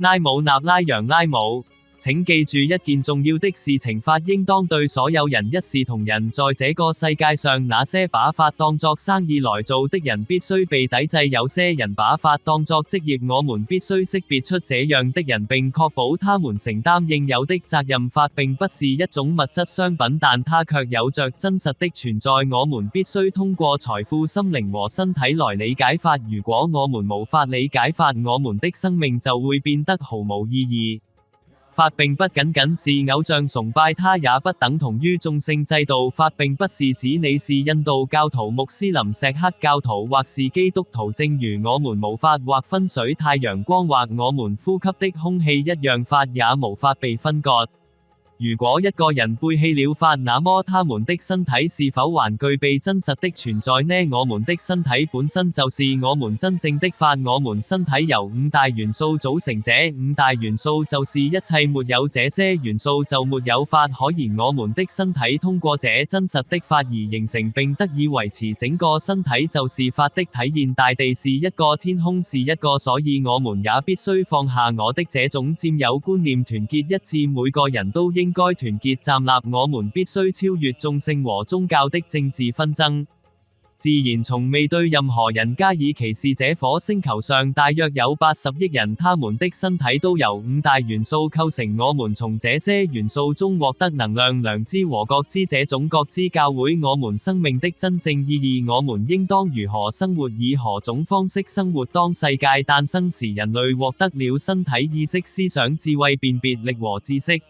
拉姆納拉揚拉姆，請記住一件重要的事情，法應當對所有人一視同仁。在這個世界上，那些把法當作生意來做的人必須被抵制，有些人把法當作職業，我們必須識別出這樣的人並確保他們承擔應有的責任。法並不是一種物質商品，但它卻有着真實的存在。我們必須通過財富、心靈和身體來理解法。如果我們無法理解法，我們的生命就會變得毫無意義。法並不僅僅是偶像崇拜，它也不等同於種姓制度。法並不是指你是印度教徒、穆斯林、錫克教徒或是基督徒，正如我們無法劃分水、太陽光或我們呼吸的空氣一樣，法也無法被分割。如果一個人背棄了法，那麼他們的身體是否還具備真實的存在呢？我們的身體本身就是我們真正的法。我們身體由五大元素組成，這五大元素就是一切，沒有這些元素就沒有法可言。我們的身體通過這真實的法而形成並得以維持，整個身體就是法的體現。大地是一個，天空是一個，所以我們也必須放下我的這種佔有觀念，團結一致。每個人都應該團結站立，我們必須超越種姓和宗教的政治紛爭。自然從未對任何人加以歧視。這顆星球上大約有80億人，他們的身體都由五大元素構成。我們從這些元素中獲得能量、良知和覺知，這種覺知教會我們生命的真正意義。我們應當如何生活，以何種方式生活。當世界誕生時，人類獲得了身體、意識、思想、智慧、辨別力和知識。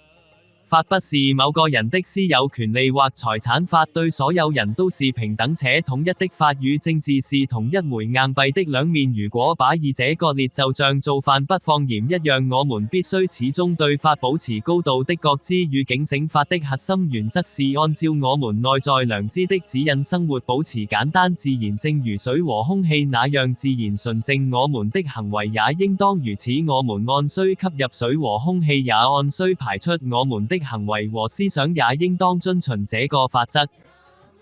法不是某個人的私有權利或財產，法對所有人都是平等且統一的。法與政治是同一枚硬幣的兩面，如果把二者割裂，就像做飯不放鹽一樣。我們必須始終對法保持高度的覺知與警醒。法的核心原則是按照我們內在良知的指引生活，保持簡單自然，正如水和空氣那樣自然純正。我們的行為也應當如此，我們按需吸入水和空氣，也按需排出。我們的行為和思想也應當遵循這個法則。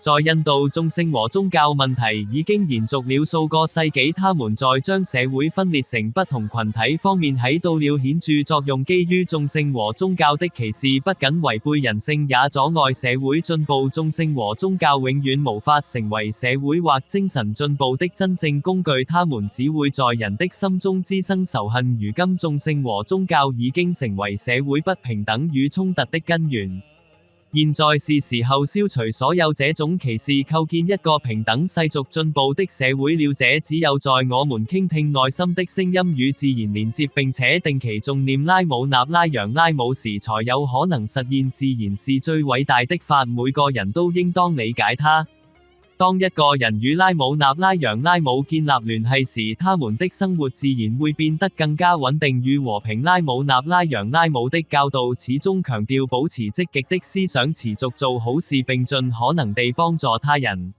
在印度，種姓和宗教問題已經延續了數個世紀，他們在將社會分裂成不同群體方面起到了顯著作用。基於種姓和宗教的歧視不僅違背人性，也阻礙社會進步。種姓和宗教永遠無法成為社會或精神進步的真正工具，他們只會在人的心中滋生仇恨。如今，種姓和宗教已經成為社會不平等與衝突的根源。現在是時候消除所有這種歧視，構建一個平等、世俗進步的社會了。這只有在我們傾聽內心的聲音與自然連接，並且定期誦念拉姆納拉揚拉姆時，才有可能實現。自然是最偉大的法，每個人都應當理解它。當一個人與拉姆納拉揚拉姆建立聯繫時，他們的生活自然會變得更加穩定與和平。拉姆納拉揚拉姆的教導始終強調保持積極的思想，持續做好事，並盡可能地幫助他人。